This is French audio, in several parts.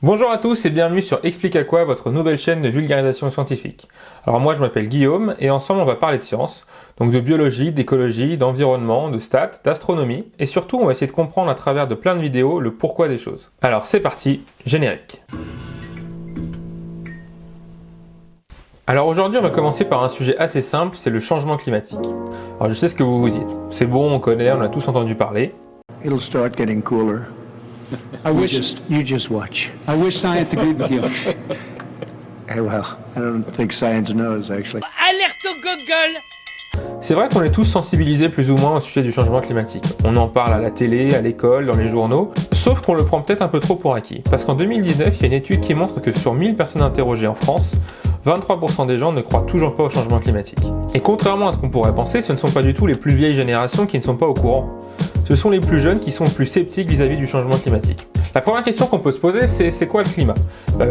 Bonjour à tous et bienvenue sur Explique à quoi, votre nouvelle chaîne de vulgarisation scientifique. Alors moi je m'appelle Guillaume et ensemble on va parler de science, donc de biologie, d'écologie, d'environnement, de stats, d'astronomie et surtout on va essayer de comprendre à travers de plein de vidéos le pourquoi des choses. Alors c'est parti, générique. Alors aujourd'hui on va commencer par un sujet assez simple, c'est le changement climatique. Alors je sais ce que vous vous dites, c'est bon, on connaît, on a tous entendu parler. It'll start getting cooler. You just watch. I wish science agreed with you. Hey, well, I don't think science knows, actually. Alerte au Google! C'est vrai qu'on est tous sensibilisés plus ou moins au sujet du changement climatique. On en parle à la télé, à l'école, dans les journaux, sauf qu'on le prend peut-être un peu trop pour acquis. Parce qu'en 2019, il y a une étude qui montre que sur 1000 personnes interrogées en France, 23% des gens ne croient toujours pas au changement climatique. Et contrairement à ce qu'on pourrait penser, ce ne sont pas du tout les plus vieilles générations qui ne sont pas au courant. Ce sont les plus jeunes qui sont plus sceptiques vis-à-vis du changement climatique. La première question qu'on peut se poser, c'est quoi le climat ?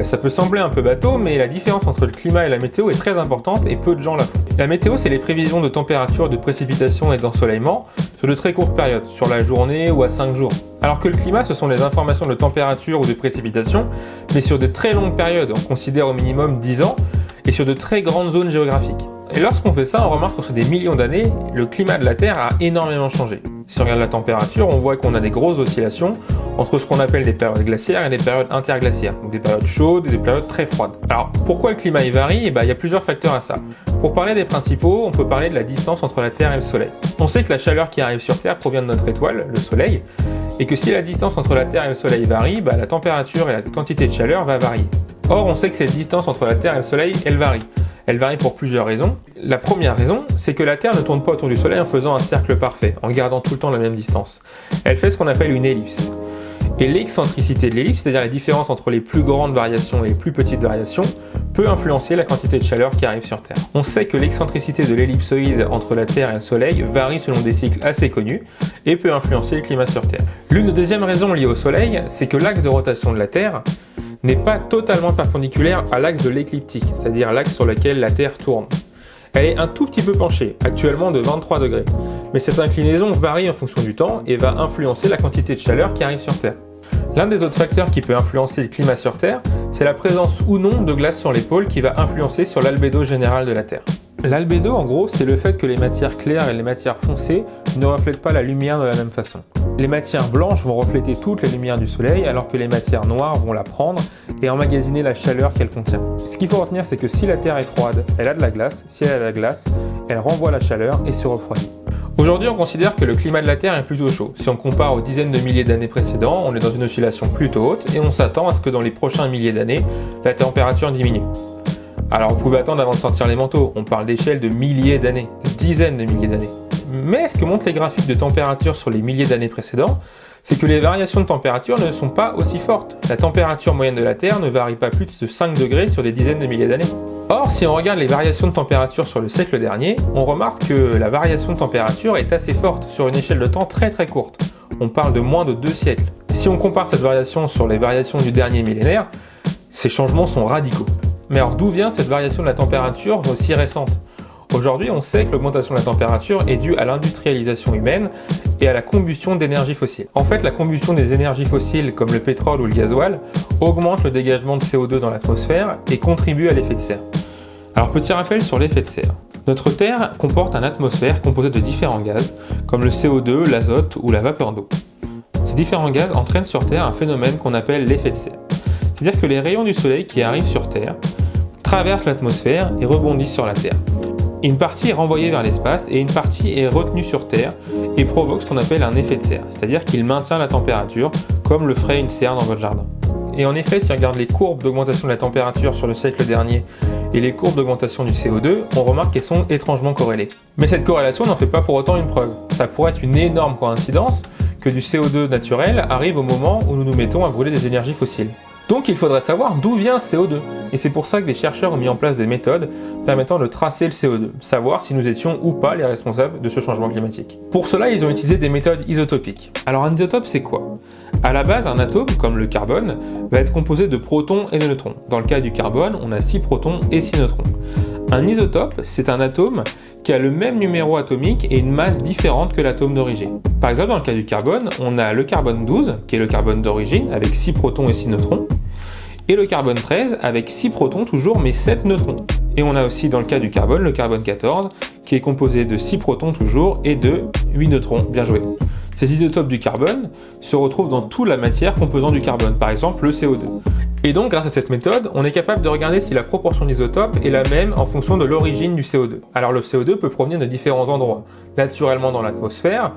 Ça peut sembler un peu bateau, mais la différence entre le climat et la météo est très importante et peu de gens la font. La météo, c'est les prévisions de température, de précipitation et d'ensoleillement sur de très courtes périodes, sur la journée ou à 5 jours. Alors que le climat, ce sont les informations de température ou de précipitation, mais sur de très longues périodes, on considère au minimum 10 ans, et sur de très grandes zones géographiques. Et lorsqu'on fait ça, on remarque que sur des millions d'années, le climat de la Terre a énormément changé. Si on regarde la température, on voit qu'on a des grosses oscillations entre ce qu'on appelle des périodes glaciaires et des périodes interglaciaires, donc des périodes chaudes et des périodes très froides. Alors, pourquoi le climat y varie ? Il y a plusieurs facteurs à ça. Pour parler des principaux, on peut parler de la distance entre la Terre et le Soleil. On sait que la chaleur qui arrive sur Terre provient de notre étoile, le Soleil, et que si la distance entre la Terre et le Soleil varie, la température et la quantité de chaleur va varier. Or, on sait que cette distance entre la Terre et le Soleil, elle varie. Elle varie pour plusieurs raisons. La première raison, c'est que la Terre ne tourne pas autour du Soleil en faisant un cercle parfait, en gardant tout le temps la même distance. Elle fait ce qu'on appelle une ellipse. Et l'excentricité de l'ellipse, c'est-à-dire la différence entre les plus grandes variations et les plus petites variations, peut influencer la quantité de chaleur qui arrive sur Terre. On sait que l'excentricité de l'ellipsoïde entre la Terre et le Soleil varie selon des cycles assez connus et peut influencer le climat sur Terre. L'une des deuxièmes raisons liées au Soleil, c'est que l'axe de rotation de la Terre n'est pas totalement perpendiculaire à l'axe de l'écliptique, c'est-à-dire l'axe sur lequel la Terre tourne. Elle est un tout petit peu penchée, actuellement de 23 degrés, mais cette inclinaison varie en fonction du temps et va influencer la quantité de chaleur qui arrive sur Terre. L'un des autres facteurs qui peut influencer le climat sur Terre, c'est la présence ou non de glace sur les pôles qui va influencer sur l'albédo général de la Terre. L'albédo, en gros, c'est le fait que les matières claires et les matières foncées ne reflètent pas la lumière de la même façon. Les matières blanches vont refléter toute la lumière du soleil, alors que les matières noires vont la prendre et emmagasiner la chaleur qu'elle contient. Ce qu'il faut retenir, c'est que si la Terre est froide, elle a de la glace. Si elle a de la glace, elle renvoie la chaleur et se refroidit. Aujourd'hui, on considère que le climat de la Terre est plutôt chaud. Si on compare aux dizaines de milliers d'années précédentes, on est dans une oscillation plutôt haute et on s'attend à ce que dans les prochains milliers d'années, la température diminue. Alors vous pouvez attendre avant de sortir les manteaux, on parle d'échelle de milliers d'années, dizaines de milliers d'années. Mais ce que montrent les graphiques de température sur les milliers d'années précédents, c'est que les variations de température ne sont pas aussi fortes. La température moyenne de la Terre ne varie pas plus de 5 degrés sur des dizaines de milliers d'années. Or, si on regarde les variations de température sur le siècle dernier, on remarque que la variation de température est assez forte sur une échelle de temps très très courte. On parle de moins de 2 siècles. Si on compare cette variation sur les variations du dernier millénaire, ces changements sont radicaux. Mais alors d'où vient cette variation de la température aussi récente ? Aujourd'hui, on sait que l'augmentation de la température est due à l'industrialisation humaine et à la combustion d'énergie fossile. En fait, la combustion des énergies fossiles comme le pétrole ou le gasoil augmente le dégagement de CO2 dans l'atmosphère et contribue à l'effet de serre. Alors petit rappel sur l'effet de serre. Notre Terre comporte une atmosphère composée de différents gaz comme le CO2, l'azote ou la vapeur d'eau. Ces différents gaz entraînent sur Terre un phénomène qu'on appelle l'effet de serre. C'est-à-dire que les rayons du Soleil qui arrivent sur Terre traversent l'atmosphère et rebondissent sur la Terre. Une partie est renvoyée vers l'espace et une partie est retenue sur Terre et provoque ce qu'on appelle un effet de serre, c'est-à-dire qu'il maintient la température comme le ferait une serre dans votre jardin. Et en effet, si on regarde les courbes d'augmentation de la température sur le siècle dernier et les courbes d'augmentation du CO2, on remarque qu'elles sont étrangement corrélées. Mais cette corrélation n'en fait pas pour autant une preuve. Ça pourrait être une énorme coïncidence que du CO2 naturel arrive au moment où nous nous mettons à brûler des énergies fossiles. Donc il faudrait savoir d'où vient ce CO2. Et c'est pour ça que des chercheurs ont mis en place des méthodes permettant de tracer le CO2, savoir si nous étions ou pas les responsables de ce changement climatique. Pour cela, ils ont utilisé des méthodes isotopiques. Alors un isotope, c'est quoi ? À la base, un atome, comme le carbone, va être composé de protons et de neutrons. Dans le cas du carbone, on a 6 protons et 6 neutrons. Un isotope, c'est un atome qui a le même numéro atomique et une masse différente que l'atome d'origine. Par exemple, dans le cas du carbone, on a le carbone 12, qui est le carbone d'origine, avec 6 protons et 6 neutrons, Et le carbone 13 avec 6 protons toujours, mais 7 neutrons. Et on a aussi dans le cas du carbone, le carbone 14, qui est composé de 6 protons toujours et de 8 neutrons. Bien joué. Ces isotopes du carbone se retrouvent dans toute la matière composant du carbone, par exemple le CO2. Et donc, grâce à cette méthode, on est capable de regarder si la proportion d'isotopes est la même en fonction de l'origine du CO2. Alors le CO2 peut provenir de différents endroits, naturellement dans l'atmosphère,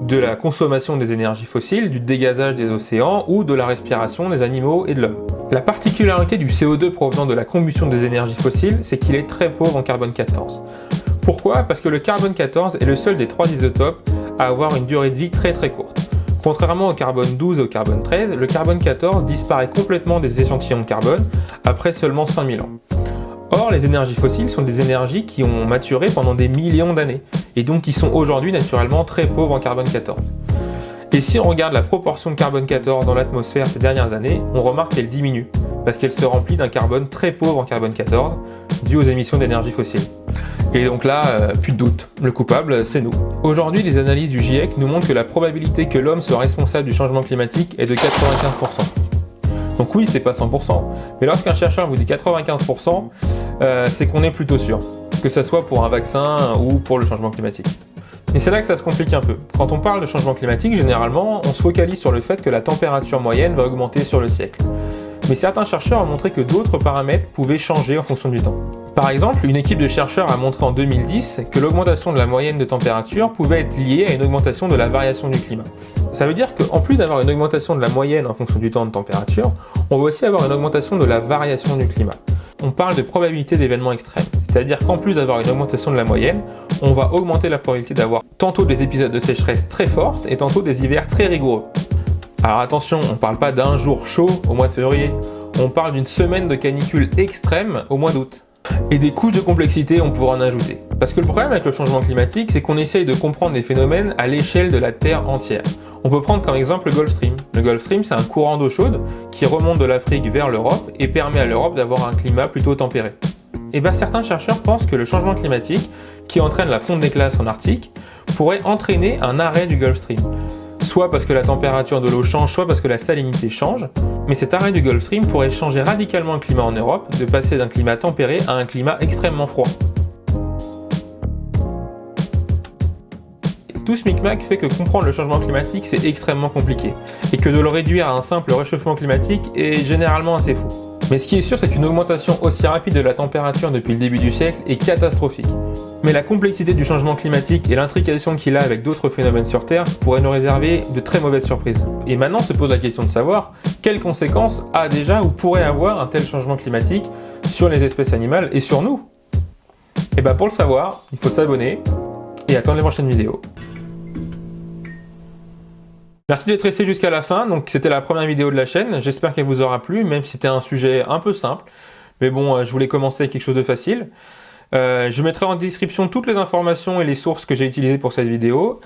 de la consommation des énergies fossiles, du dégazage des océans ou de la respiration des animaux et de l'homme. La particularité du CO2 provenant de la combustion des énergies fossiles, c'est qu'il est très pauvre en carbone 14. Pourquoi ? Parce que le carbone 14 est le seul des 3 isotopes à avoir une durée de vie très courte. Contrairement au carbone 12 et au carbone 13, le carbone 14 disparaît complètement des échantillons de carbone après seulement 5000 ans. Or, les énergies fossiles sont des énergies qui ont maturé pendant des millions d'années, et donc qui sont aujourd'hui naturellement très pauvres en carbone 14. Et si on regarde la proportion de carbone 14 dans l'atmosphère ces dernières années, on remarque qu'elle diminue, parce qu'elle se remplit d'un carbone très pauvre en carbone 14, dû aux émissions d'énergie fossile. Et donc là, plus de doute, le coupable, c'est nous. Aujourd'hui, les analyses du GIEC nous montrent que la probabilité que l'homme soit responsable du changement climatique est de 95%. Donc oui, c'est pas 100%, mais lorsqu'un chercheur vous dit 95%, c'est qu'on est plutôt sûr, que ce soit pour un vaccin ou pour le changement climatique. Et c'est là que ça se complique un peu. Quand on parle de changement climatique, généralement, on se focalise sur le fait que la température moyenne va augmenter sur le siècle. Mais certains chercheurs ont montré que d'autres paramètres pouvaient changer en fonction du temps. Par exemple, une équipe de chercheurs a montré en 2010 que l'augmentation de la moyenne de température pouvait être liée à une augmentation de la variation du climat. Ça veut dire qu'en plus d'avoir une augmentation de la moyenne en fonction du temps de température, on va aussi avoir une augmentation de la variation du climat. On parle de probabilité d'événements extrêmes, c'est-à-dire qu'en plus d'avoir une augmentation de la moyenne, on va augmenter la probabilité d'avoir tantôt des épisodes de sécheresse très fortes et tantôt des hivers très rigoureux. Alors attention, on ne parle pas d'un jour chaud au mois de février, on parle d'une semaine de canicule extrême au mois d'août. Et des couches de complexité, on pourra en ajouter. Parce que le problème avec le changement climatique, c'est qu'on essaye de comprendre les phénomènes à l'échelle de la Terre entière. On peut prendre comme exemple le Gulf Stream. Le Gulf Stream, c'est un courant d'eau chaude qui remonte de l'Afrique vers l'Europe et permet à l'Europe d'avoir un climat plutôt tempéré. Et bien certains chercheurs pensent que le changement climatique, qui entraîne la fonte des glaces en Arctique, pourrait entraîner un arrêt du Gulf Stream. Soit parce que la température de l'eau change, soit parce que la salinité change. Mais cet arrêt du Gulf Stream pourrait changer radicalement le climat en Europe, de passer d'un climat tempéré à un climat extrêmement froid. Tout ce micmac fait que comprendre le changement climatique c'est extrêmement compliqué, et que de le réduire à un simple réchauffement climatique est généralement assez faux. Mais ce qui est sûr, c'est qu'une augmentation aussi rapide de la température depuis le début du siècle est catastrophique. Mais la complexité du changement climatique et l'intrication qu'il a avec d'autres phénomènes sur Terre pourraient nous réserver de très mauvaises surprises. Et maintenant se pose la question de savoir quelles conséquences a déjà ou pourrait avoir un tel changement climatique sur les espèces animales et sur nous. Et pour le savoir, il faut s'abonner et attendre les prochaines vidéos. Merci d'être resté jusqu'à la fin, donc c'était la première vidéo de la chaîne, j'espère qu'elle vous aura plu, même si c'était un sujet un peu simple, mais bon, je voulais commencer avec quelque chose de facile. Je mettrai en description toutes les informations et les sources que j'ai utilisées pour cette vidéo.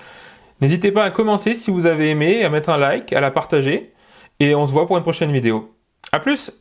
N'hésitez pas à commenter si vous avez aimé, à mettre un like, à la partager, et on se voit pour une prochaine vidéo. A plus!